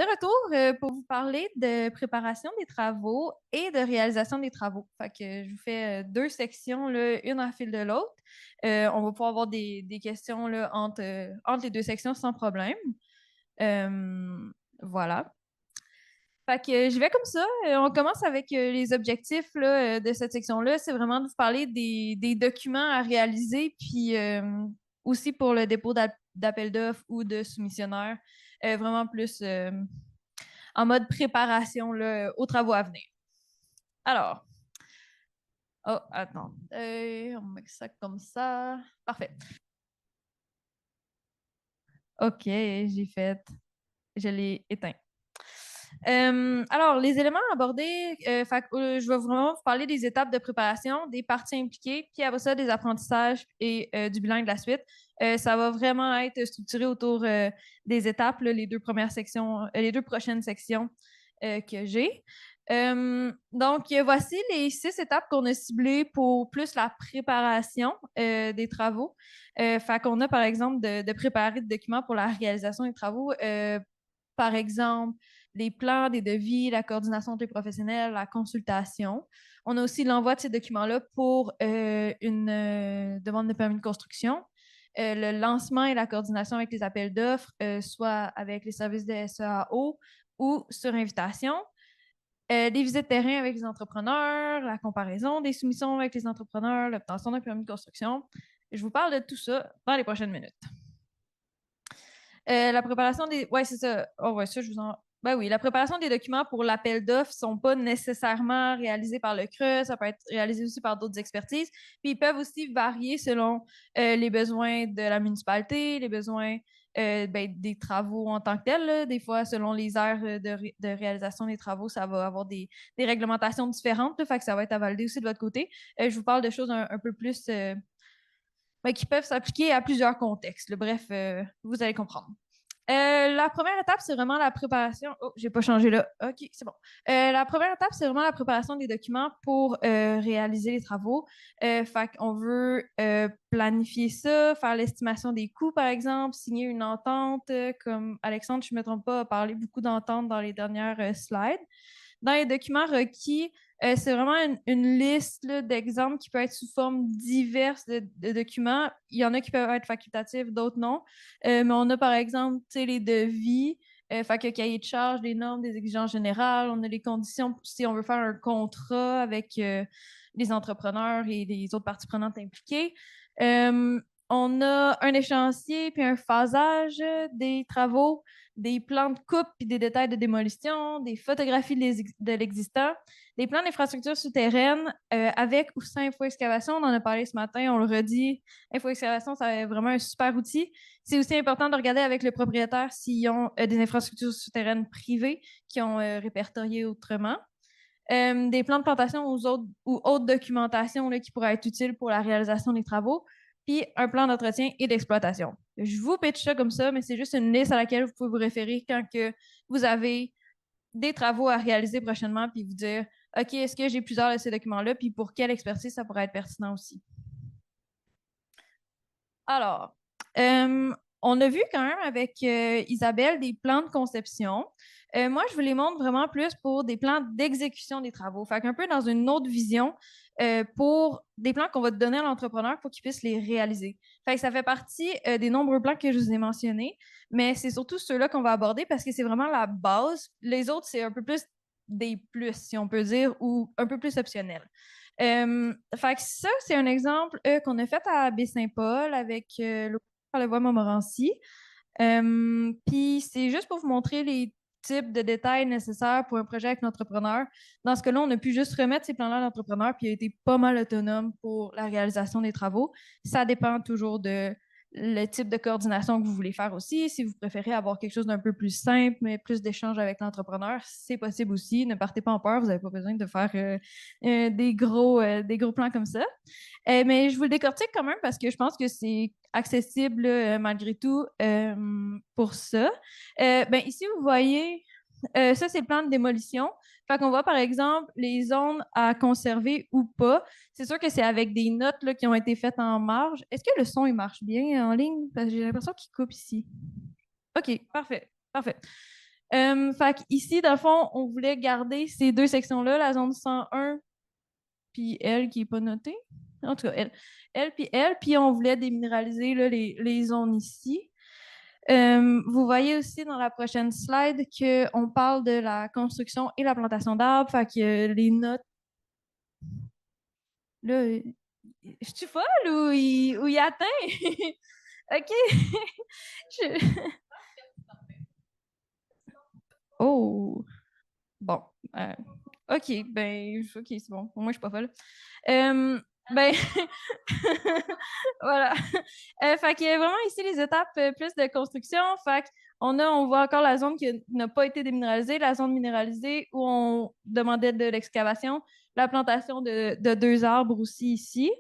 de retour pour vous parler de préparation des travaux et de réalisation des travaux. Fait que je vous fais deux sections, là, une en fil de l'autre. On va pouvoir avoir des questions là, entre les deux sections sans problème. Voilà. Fait que je vais comme ça. On commence avec les objectifs là, de cette section-là. C'est vraiment de vous parler des documents à réaliser, puis aussi pour le dépôt d'appel d'offres ou de soumissionnaire. Vraiment plus en mode préparation là, aux travaux à venir. Alors, oh, attends. On met ça comme ça. Parfait. OK, j'ai fait. Je l'ai éteint. Alors, les éléments abordés, je vais vraiment vous parler des étapes de préparation, des parties impliquées, puis après ça, des apprentissages et du bilan de la suite. Ça va vraiment être structuré autour des étapes, là, les deux premières sections, les deux prochaines sections que j'ai. Donc, voici les 6 étapes qu'on a ciblées pour plus la préparation des travaux. Fait qu'on a, par exemple, de préparer des documents pour la réalisation des travaux. Par exemple, les plans, des devis, la coordination des professionnels, la consultation. On a aussi l'envoi de ces documents-là pour une demande de permis de construction. Le lancement et la coordination avec les appels d'offres, soit avec les services de SEAO ou sur invitation. Des visites de terrain avec les entrepreneurs, la comparaison des soumissions avec les entrepreneurs, l'obtention d'un permis de construction. Je vous parle de tout ça dans les prochaines minutes. La préparation des. Ouais, c'est ça. Oh, ouais, ça, je vous en. Ben oui, la préparation des documents pour l'appel d'offres ne sont pas nécessairement réalisés par le CRE, ça peut être réalisé aussi par d'autres expertises. Puis ils peuvent aussi varier selon les besoins de la municipalité, les besoins des travaux en tant que tels. Là. Des fois, selon les aires de réalisation des travaux, ça va avoir des réglementations différentes, là, fait que ça va être à valider aussi de votre côté. Je vous parle de choses un peu plus qui peuvent s'appliquer à plusieurs contextes. Là. Bref, vous allez comprendre. La première étape, c'est vraiment la préparation. Oh, j'ai pas changé là. OK, c'est bon. La première étape, c'est vraiment la préparation des documents pour réaliser les travaux. Fait qu'on veut planifier ça, faire l'estimation des coûts, par exemple, signer une entente, comme Alexandre, je ne me trompe pas, a parlé beaucoup d'ententes dans les dernières slides. Dans les documents requis, c'est vraiment une liste d'exemples qui peut être sous forme diverses de documents. Il y en a qui peuvent être facultatifs, d'autres non. Mais on a par exemple les devis, fait que cahier de charges, des normes, des exigences générales. On a les conditions si on veut faire un contrat avec les entrepreneurs et les autres parties prenantes impliquées. On a un échéancier puis un phasage des travaux, des plans de coupe puis des détails de démolition, des photographies de l'existant, des plans d'infrastructure souterraine avec ou sans info-excavation. On en a parlé ce matin, on le redit. Info-excavation, c'est vraiment un super outil. C'est aussi important de regarder avec le propriétaire s'ils ont des infrastructures souterraines privées qui ont répertorié autrement. Des plans de plantation ou autres documentations là, qui pourraient être utiles pour la réalisation des travaux, puis un plan d'entretien et d'exploitation. Je vous pitch ça comme ça, mais c'est juste une liste à laquelle vous pouvez vous référer quand que vous avez des travaux à réaliser prochainement, puis vous dire, OK, est-ce que j'ai plusieurs de ces documents-là, puis pour quelle expertise ça pourrait être pertinent aussi. Alors, on a vu quand même avec Isabelle des plans de conception. Moi, je vous les montre vraiment plus pour des plans d'exécution des travaux. Fait qu'un peu dans une autre vision pour des plans qu'on va donner à l'entrepreneur pour qu'il puisse les réaliser. Fait que ça fait partie des nombreux plans que je vous ai mentionnés, mais c'est surtout ceux-là qu'on va aborder parce que c'est vraiment la base. Les autres, c'est un peu plus des plus, si on peut dire, ou un peu plus optionnels. Fait que ça, c'est un exemple qu'on a fait à Baie-Saint-Paul avec le voie Montmorency. Puis c'est juste pour vous montrer les types de détails nécessaires pour un projet avec l'entrepreneur. Dans ce cas-là, on a pu juste remettre ces plans-là à l'entrepreneur, puis il a été pas mal autonome pour la réalisation des travaux. Ça dépend toujours de le type de coordination que vous voulez faire aussi. Si vous préférez avoir quelque chose d'un peu plus simple, mais plus d'échanges avec l'entrepreneur, c'est possible aussi. Ne partez pas en peur, vous n'avez pas besoin de faire des gros plans comme ça. Mais je vous le décortique quand même parce que je pense que c'est accessible malgré tout pour ça. Ici, vous voyez, ça, c'est le plan de démolition. Fait qu'on voit, par exemple, les zones à conserver ou pas. C'est sûr que c'est avec des notes là, qui ont été faites en marge. Est-ce que le son, il marche bien en ligne? Parce que j'ai l'impression qu'il coupe ici. OK, parfait. Parfait. Fait ici, dans le fond, on voulait garder ces deux sections-là, la zone 101 puis elle qui n'est pas notée. En tout cas, elle, puis on voulait déminéraliser là, les zones ici. Vous voyez aussi dans la prochaine slide qu'on parle de la construction et la plantation d'arbres. Fait que les notes. Là, je suis folle ou il atteint? OK. Je- Oh. Bon. OK. Ben, OK, c'est bon. Pour moi, je suis pas folle. Ben, voilà. Fait que vraiment ici, les étapes plus de construction. Fait on voit encore la zone qui n'a pas été déminéralisée, la zone minéralisée où on demandait de l'excavation, la plantation de deux arbres aussi ici.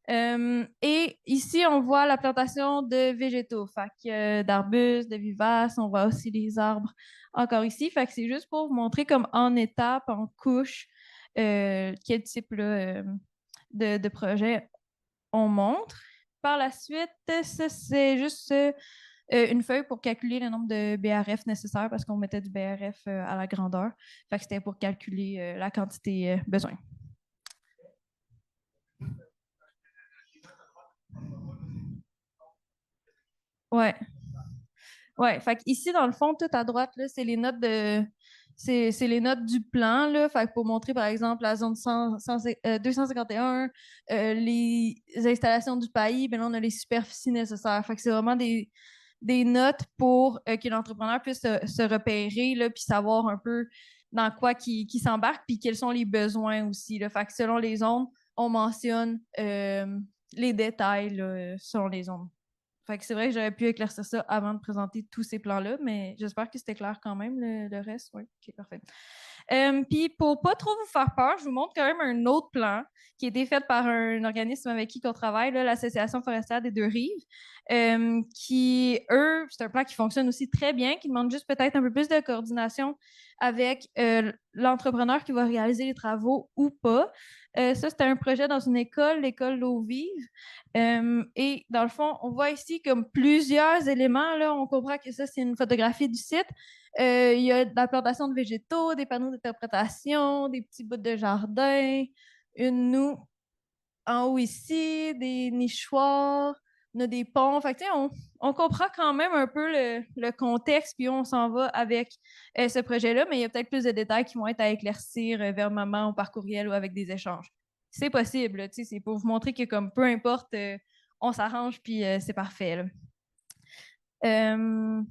Et ici, on voit la plantation de végétaux, fait que, d'arbustes, de vivaces, on voit aussi les arbres encore ici. Fait que c'est juste pour vous montrer comme en étapes, en couches, quel type là, de projet on montre. Par la suite, ça, c'est juste une feuille pour calculer le nombre de BRF nécessaires parce qu'on mettait du BRF à la grandeur. Fait que c'était pour calculer la quantité besoin. Ouais. Ouais, fait ici, dans le fond, tout à droite, là, c'est les notes de. C'est les notes du plan, là. Fait que pour montrer, par exemple, la zone 251, les installations du pays, ben là, on a les superficies nécessaires. Fait que c'est vraiment des notes pour que l'entrepreneur puisse se repérer, là, puis savoir un peu dans quoi qui s'embarque, puis quels sont les besoins aussi, là. Fait que selon les zones, on mentionne les détails, là, selon les zones. Fait que c'est vrai que j'aurais pu éclaircir ça avant de présenter tous ces plans-là, mais j'espère que c'était clair quand même, le reste. Oui, OK, parfait. Puis pour pas trop vous faire peur, je vous montre quand même un autre plan qui a été fait par un organisme avec qui on travaille, l'Association forestière des Deux-Rives, qui, eux, c'est un plan qui fonctionne aussi très bien, qui demande juste peut-être un peu plus de coordination avec l'entrepreneur qui va réaliser les travaux ou pas. Ça, c'était un projet dans une école, l'école L'Eau Vive. Et dans le fond, on voit ici comme plusieurs éléments. Là, on comprend que ça, c'est une photographie du site. Il y a de la plantation de végétaux, des panneaux d'interprétation, des petits bouts de jardin, une noue en haut ici, des nichoirs, on a des ponts. Fait que, on comprend quand même un peu le contexte, puis on s'en va avec ce projet-là, mais il y a peut-être plus de détails qui vont être à éclaircir vers maman ou par courriel ou avec des échanges. C'est possible, c'est pour vous montrer que comme peu importe, on s'arrange, puis c'est parfait. Là. Euh,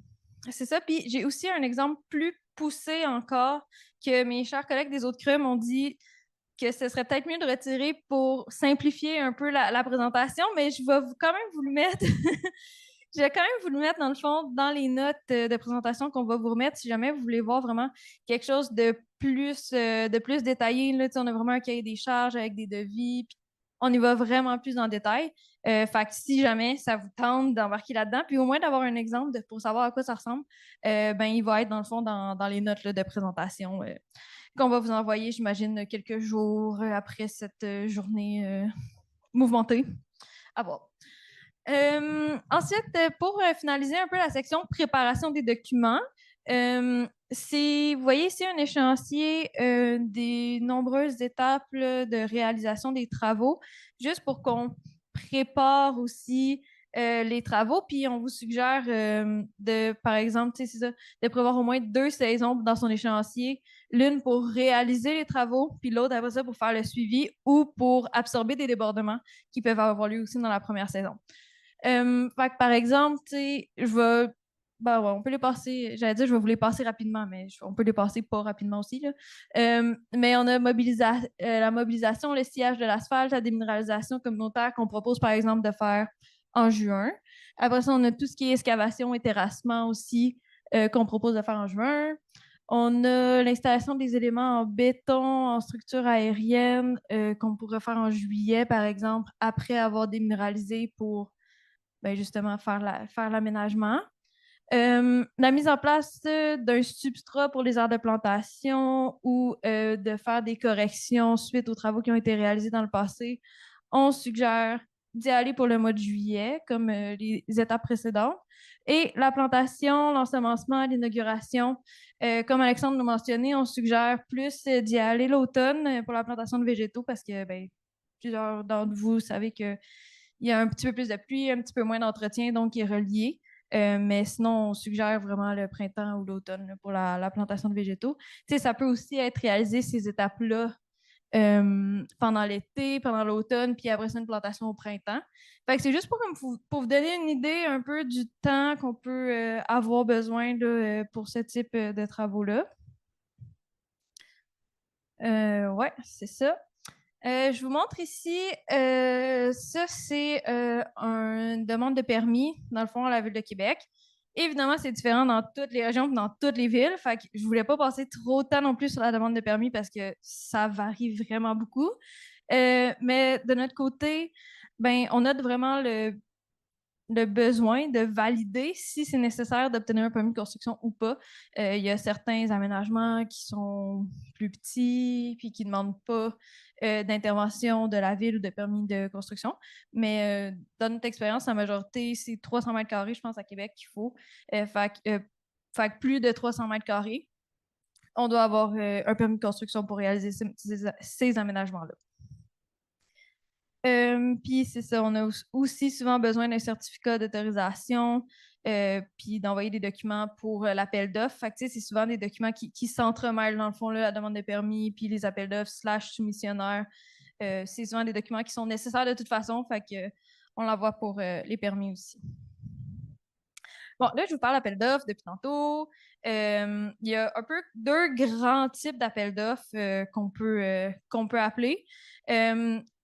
c'est ça. Puis j'ai aussi un exemple plus poussé encore que mes chers collègues des autres creux m'ont dit que ce serait peut-être mieux de retirer pour simplifier un peu la présentation, mais je vais quand même vous le mettre. Je vais quand même vous le mettre dans le fond, dans les notes de présentation qu'on va vous remettre si jamais vous voulez voir vraiment quelque chose de plus détaillé. Là, on a vraiment un cahier des charges avec des devis. Puis on y va vraiment plus en détail. Fait que si jamais ça vous tente d'embarquer là-dedans, puis au moins d'avoir un exemple pour savoir à quoi ça ressemble, ben, il va être dans le fond dans les notes là, de présentation qu'on va vous envoyer, j'imagine, quelques jours après cette journée mouvementée. À voir. Ensuite, pour finaliser un peu la section préparation des documents, vous voyez ici un échéancier des nombreuses étapes là, de réalisation des travaux, juste pour qu'on prépare aussi les travaux. Puis on vous suggère par exemple, c'est ça, de prévoir au moins 2 saisons dans son échéancier, l'une pour réaliser les travaux, puis l'autre après ça pour faire le suivi ou pour absorber des débordements qui peuvent avoir lieu aussi dans la première saison. Fait que par exemple, tu sais, ben ouais, on peut les passer. J'allais dire, je vais vous les passer rapidement, mais on peut les passer pas rapidement aussi. Là. Mais on a la mobilisation, le sillage de l'asphalte, la déminéralisation communautaire qu'on propose, par exemple, de faire en juin. Après ça, on a tout ce qui est excavation et terrassement aussi qu'on propose de faire en juin. On a l'installation des éléments en béton, en structure aérienne qu'on pourrait faire en juillet, par exemple, après avoir déminéralisé pour ben, justement faire l'aménagement. La mise en place d'un substrat pour les aires de plantation ou de faire des corrections suite aux travaux qui ont été réalisés dans le passé. On suggère d'y aller pour le mois de juillet, comme les étapes précédentes. Et la plantation, l'ensemencement, l'inauguration, comme Alexandre l'a mentionné, on suggère plus d'y aller l'automne pour la plantation de végétaux parce que ben, plusieurs d'entre vous savez qu'il y a un petit peu plus de pluie, un petit peu moins d'entretien, donc il est relié. Mais sinon, on suggère vraiment le printemps ou l'automne pour la plantation de végétaux. Tu sais, ça peut aussi être réalisé, ces étapes-là, pendant l'été, pendant l'automne, puis après ça, une plantation au printemps. Fait que c'est juste pour vous donner une idée un peu du temps qu'on peut avoir besoin là, pour ce type de travaux-là. Ouais, c'est ça. Je vous montre ici, ça c'est une demande de permis, dans le fond, à la Ville de Québec. Évidemment, c'est différent dans toutes les régions et dans toutes les villes. Fait que je voulais pas passer trop de temps non plus sur la demande de permis parce que ça varie vraiment beaucoup. Mais de notre côté, ben, on note vraiment le besoin de valider si c'est nécessaire d'obtenir un permis de construction ou pas. Il y a certains aménagements qui sont plus petits puis qui ne demandent pas d'intervention de la ville ou de permis de construction. Mais dans notre expérience, la majorité, c'est 300 mètres carrés, je pense, à Québec qu'il faut. Fait que plus de 300 mètres carrés, on doit avoir un permis de construction pour réaliser ces aménagements-là. Puis c'est ça, on a aussi souvent besoin d'un certificat d'autorisation, puis d'envoyer des documents pour l'appel d'offres. Fait que tu sais, c'est souvent des documents qui s'entremêlent dans le fond, là, la demande de permis, puis les appels d'offres / soumissionnaires. C'est souvent des documents qui sont nécessaires de toute façon, fait que on l'envoie pour les permis aussi. Bon, là, je vous parle d'appels d'offres depuis tantôt. Il y a un peu deux grands types d'appels d'offres qu'on peut appeler.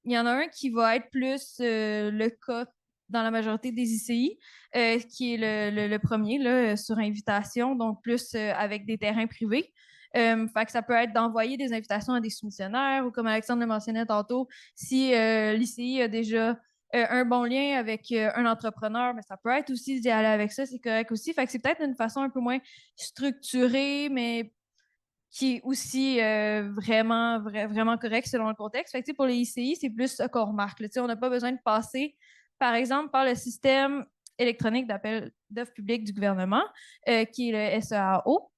Il y en a un qui va être plus le cas dans la majorité des ICI, qui est le premier, là, sur invitation, donc plus avec des terrains privés. Fait que ça peut être d'envoyer des invitations à des soumissionnaires ou, comme Alexandre le mentionnait tantôt, si l'ICI a déjà un bon lien avec un entrepreneur, mais ça peut être aussi d'y aller avec ça, c'est correct aussi. Fait que c'est peut-être une façon un peu moins structurée, mais qui est aussi vraiment correcte selon le contexte. Fait que, pour les ICI, c'est plus ça qu'on remarque. Là. On n'a pas besoin de passer, par exemple, par le système électronique d'appel d'offres publiques du gouvernement, qui est le SEAO.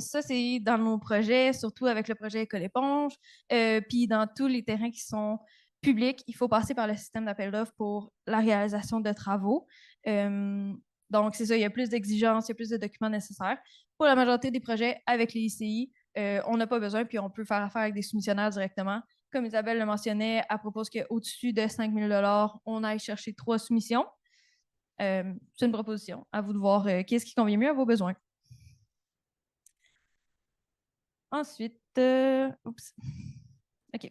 Ça, c'est dans nos projets, surtout avec le projet École Éponge, puis dans tous les terrains qui sont publics, il faut passer par le système d'appel d'offres pour la réalisation de travaux. Donc, c'est ça, il y a plus d'exigences, il y a plus de documents nécessaires. Pour la majorité des projets avec les ICI, on n'a pas besoin, puis on peut faire affaire avec des soumissionnaires directement. Comme Isabelle le mentionnait, elle propose qu'au-dessus de 5 000 $, on aille chercher 3 soumissions. C'est une proposition. À vous de voir qu'est-ce qui convient mieux à vos besoins. Ensuite, oups. OK.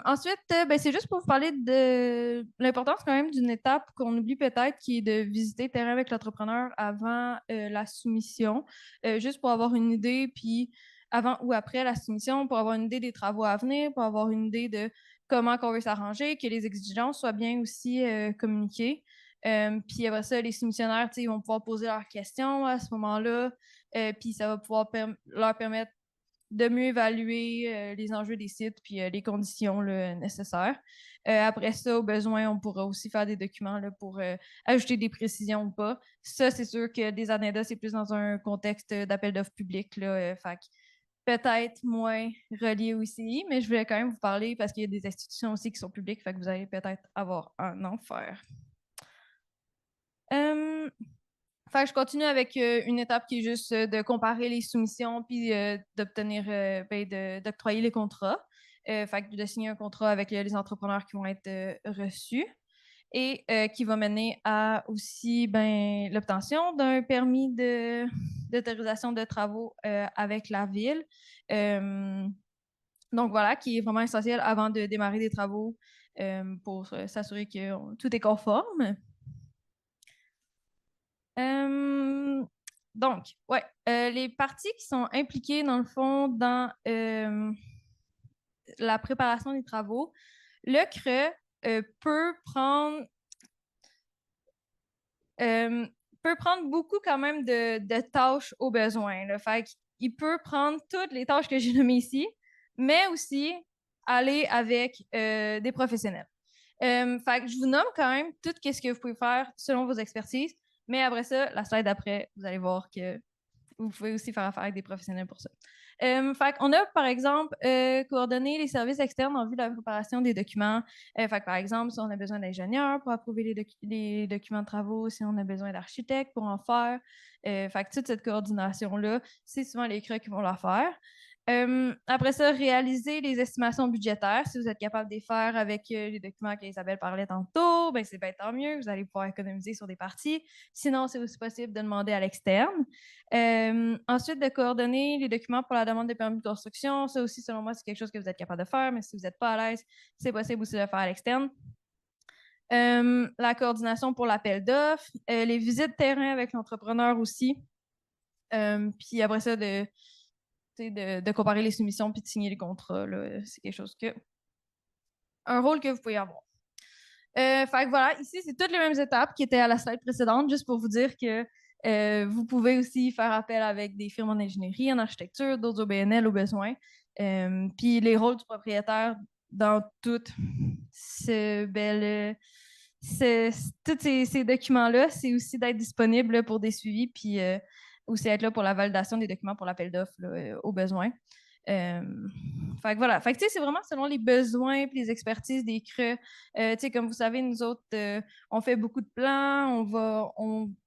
Ensuite, ben, c'est juste pour vous parler de l'importance quand même d'une étape qu'on oublie peut-être, qui est de visiter le terrain avec l'entrepreneur avant la soumission, juste pour avoir une idée, puis avant ou après la soumission, pour avoir une idée des travaux à venir, pour avoir une idée de comment on veut s'arranger, que les exigences soient bien aussi communiquées. Puis après ça, les soumissionnaires, ils vont pouvoir poser leurs questions à ce moment-là, puis ça va pouvoir leur permettre de mieux évaluer les enjeux des sites puis les conditions là, nécessaires. Après ça, au besoin, on pourra aussi faire des documents là, pour ajouter des précisions ou pas. Ça, c'est sûr que des addenda, c'est plus dans un contexte d'appel d'offres public. Fait peut-être moins relié au ICI, mais je voulais quand même vous parler parce qu'il y a des institutions aussi qui sont publiques, fait que vous allez peut-être avoir un enfer. Fait que je continue avec une étape qui est juste de comparer les soumissions puis d'obtenir, d'octroyer les contrats. Fait que de signer un contrat avec les entrepreneurs qui vont être reçus et qui va mener à aussi l'obtention d'un permis d'autorisation de travaux avec la ville. Donc voilà, qui est vraiment essentiel avant de démarrer des travaux pour s'assurer que tout est conforme. Donc, ouais, les parties qui sont impliquées, dans le fond, dans la préparation des travaux, le CRE peut prendre beaucoup quand même de tâches au besoin. Là. Fait qu'il peut prendre toutes les tâches que j'ai nommées ici, mais aussi aller avec des professionnels. Fait que je vous nomme quand même tout ce que vous pouvez faire selon vos expertises, mais après ça, la slide d'après, vous allez voir que vous pouvez aussi faire affaire avec des professionnels pour ça. Fait qu'on a, par exemple, coordonné les services externes en vue de la préparation des documents. Fait que, par exemple, si on a besoin d'ingénieurs pour approuver les documents de travaux, si on a besoin d'architectes pour en faire. Fait que toute cette coordination-là, c'est souvent les CRA qui vont la faire. Après ça, réaliser les estimations budgétaires. Si vous êtes capable de les faire avec les documents qu'Isabelle parlait tantôt, ben c'est bien tant mieux. Vous allez pouvoir économiser sur des parties. Sinon, c'est aussi possible de demander à l'externe. Ensuite, de coordonner les documents pour la demande de permis de construction. Ça aussi, selon moi, c'est quelque chose que vous êtes capable de faire, mais si vous n'êtes pas à l'aise, c'est possible aussi de le faire à l'externe. La coordination pour l'appel d'offres, les visites terrain avec l'entrepreneur aussi. Puis après ça, de comparer les soumissions puis de signer les contrats. C'est quelque chose un rôle que vous pouvez avoir. Fait que voilà, ici, c'est toutes les mêmes étapes qui étaient à la slide précédente, juste pour vous dire que vous pouvez aussi faire appel avec des firmes en ingénierie, en architecture, d'autres OBNL au besoin. Puis les rôles du propriétaire dans toutes ce bel, tous ces documents-là, c'est aussi d'être disponible pour des suivis, puis aussi être là pour la validation des documents pour l'appel d'offres au besoin. Fait que voilà. Fait que, tu sais, c'est vraiment selon les besoins et les expertises des CRE. Tu sais, comme vous savez, nous autres, on fait beaucoup de plans.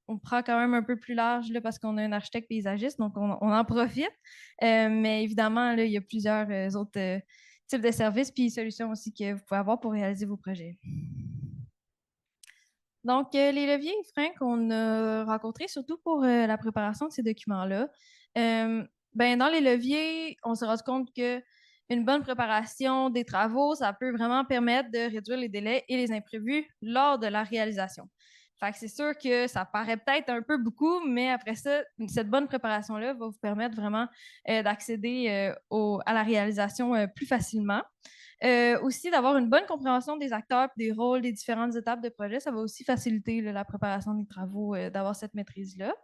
On prend quand même un peu plus large là, parce qu'on a un architecte paysagiste, donc on en profite. Mais évidemment, là, il y a plusieurs autres types de services puis solutions aussi que vous pouvez avoir pour réaliser vos projets. Donc, les leviers et freins qu'on a rencontrés, surtout pour la préparation de ces documents-là, ben, dans les leviers, on s'est rendu compte que une bonne préparation des travaux, ça peut vraiment permettre de réduire les délais et les imprévus lors de la réalisation. Fait que c'est sûr que ça paraît peut-être un peu beaucoup, mais après ça, cette bonne préparation-là va vous permettre vraiment d'accéder à la réalisation plus facilement. Aussi, d'avoir une bonne compréhension des acteurs, des rôles, des différentes étapes de projet, ça va aussi faciliter la préparation des travaux, d'avoir cette maîtrise-là.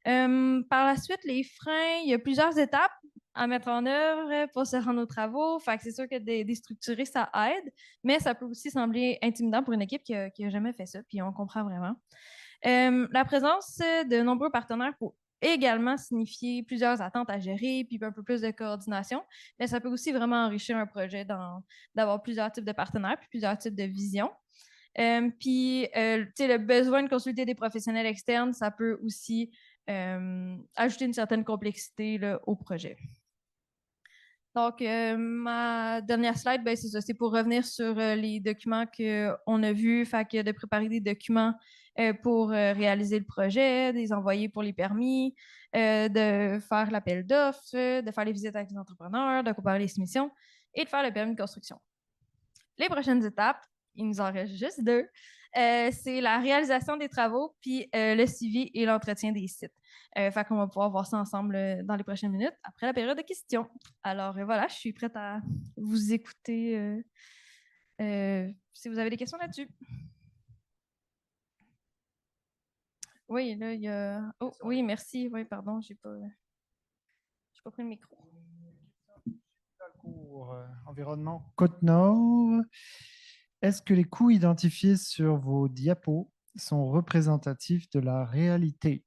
Par la suite, les freins, il y a plusieurs étapes à mettre en œuvre pour se rendre aux travaux. Fait que c'est sûr que déstructurer, ça aide, mais ça peut aussi sembler intimidant pour une équipe qui a jamais fait ça, puis on comprend vraiment. La présence de nombreux partenaires pour également signifier plusieurs attentes à gérer, puis un peu plus de coordination, mais ça peut aussi vraiment enrichir un projet d'avoir plusieurs types de partenaires, puis plusieurs types de visions. Puis, le besoin de consulter des professionnels externes, ça peut aussi ajouter une certaine complexité là, au projet. Donc, ma dernière slide, ben, c'est ça, c'est pour revenir sur les documents qu'on a vus, fait que de préparer des documents pour réaliser le projet, des envoyer pour les permis, de faire l'appel d'offres, de faire les visites avec les entrepreneurs, de comparer les soumissions et de faire le permis de construction. Les prochaines étapes, il nous en reste juste deux. C'est la réalisation des travaux, puis le suivi et l'entretien des sites. Fait qu'on va pouvoir voir ça ensemble dans les prochaines minutes, après la période de questions. Alors voilà, je suis prête à vous écouter si vous avez des questions là-dessus. Oui, là, il y a... Oh, oui, merci. Oui, pardon, j'ai pas pris le micro. Pour environnement Côte-Nord, est-ce que les coûts identifiés sur vos diapos sont représentatifs de la réalité?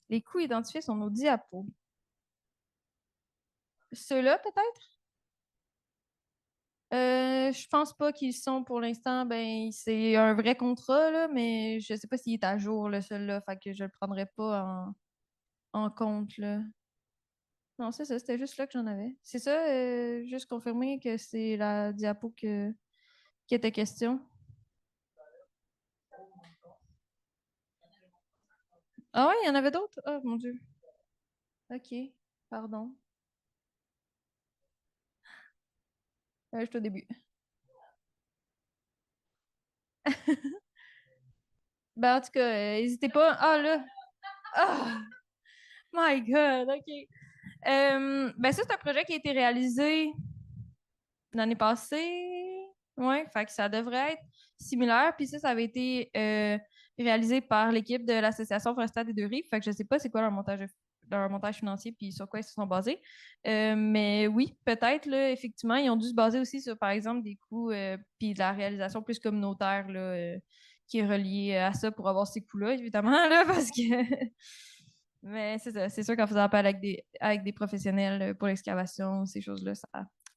Les coûts identifiés sur nos diapos. Ceux-là, peut-être? Je pense pas qu'ils sont pour l'instant. Ben, c'est un vrai contrat, là, mais je sais pas s'il est à jour, celui-là. Fait que je le prendrai pas en compte, là. Non, c'est ça, c'était juste là que j'en avais. C'est ça, juste confirmer que c'est la diapo qui était question. Ah oui, il y en avait d'autres? Oh mon Dieu. OK, pardon. Je suis au début. Ben, en tout cas, n'hésitez pas. Ah là! Ah! My God, OK. Ben ça, c'est un projet qui a été réalisé l'année passée. Oui, fait que ça devrait être similaire. Puis ça avait été réalisé par l'équipe de l'Association forestière des Deux-Rives. Fait que je sais pas c'est quoi leur montage leur montage financier puis sur quoi ils se sont basés. Mais oui, peut-être, là, effectivement, ils ont dû se baser aussi sur, par exemple, des coûts puis de la réalisation plus communautaire là, qui est reliée à ça pour avoir ces coûts-là, évidemment, là, parce que... Mais c'est ça, c'est sûr qu'en faisant appel avec des professionnels pour l'excavation, ces choses-là, ça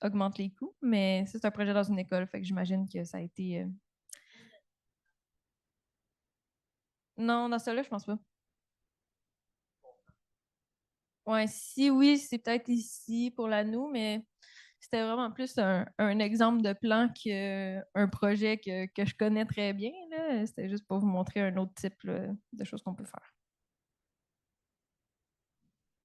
augmente les coûts. Mais c'est un projet dans une école, fait que j'imagine que ça a été... Non, dans celle-là, je pense pas. Ouais, si oui, c'est peut-être ici pour l'anneau, mais c'était vraiment plus un exemple de plan qu'un projet que je connais très bien, là. C'était juste pour vous montrer un autre type là, de choses qu'on peut faire.